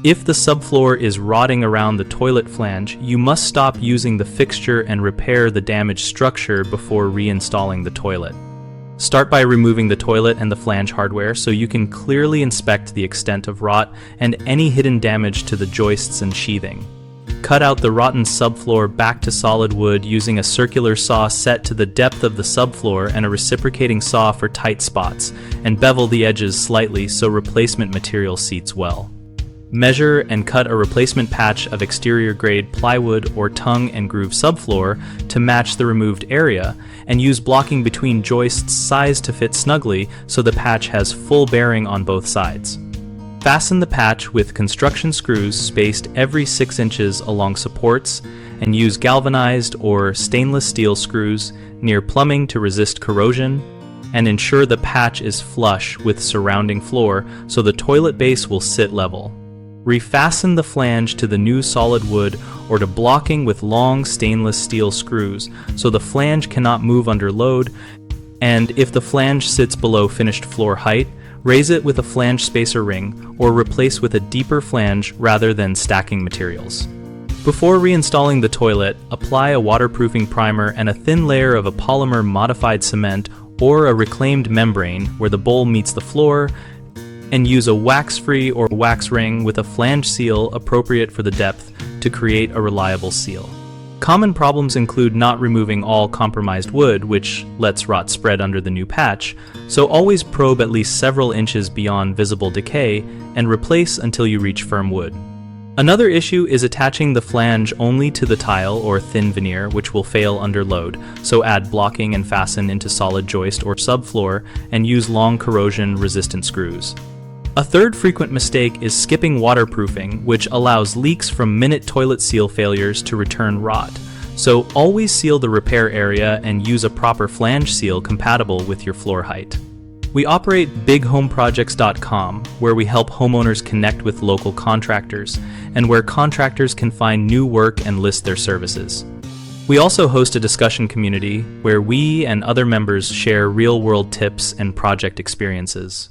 If the subfloor is rotting around the toilet flange, you must stop using the fixture and repair the damaged structure before reinstalling the toilet. Start by removing the toilet and the flange hardware so you can clearly inspect the extent of rot and any hidden damage to the joists and sheathing. Cut out the rotten subfloor back to solid wood using a circular saw set to the depth of the subfloor and a reciprocating saw for tight spots, and bevel the edges slightly so replacement material seats well. Measure and cut a replacement patch of exterior-grade plywood or tongue and groove subfloor to match the removed area, and use blocking between joists sized to fit snugly so the patch has full bearing on both sides. Fasten the patch with construction screws spaced every 6 inches along supports, and use galvanized or stainless steel screws near plumbing to resist corrosion, and ensure the patch is flush with surrounding floor so the toilet base will sit level. Refasten the flange to the new solid wood or to blocking with long stainless steel screws so the flange cannot move under load, and if the flange sits below finished floor height, raise it with a flange spacer ring or replace with a deeper flange rather than stacking materials. Before reinstalling the toilet, apply a waterproofing primer and a thin layer of a polymer modified cement or a reclaimed membrane where the bowl meets the floor, and use a wax-free or wax ring with a flange seal appropriate for the depth to create a reliable seal. Common problems include not removing all compromised wood, which lets rot spread under the new patch, so always probe at least several inches beyond visible decay and replace until you reach firm wood. Another issue is attaching the flange only to the tile or thin veneer, which will fail under load, so add blocking and fasten into solid joist or subfloor and use long corrosion-resistant screws. A third frequent mistake is skipping waterproofing, which allows leaks from minute toilet seal failures to return rot. So always seal the repair area and use a proper flange seal compatible with your floor height. We operate bighomeprojects.com, where we help homeowners connect with local contractors, and where contractors can find new work and list their services. We also host a discussion community where we and other members share real-world tips and project experiences.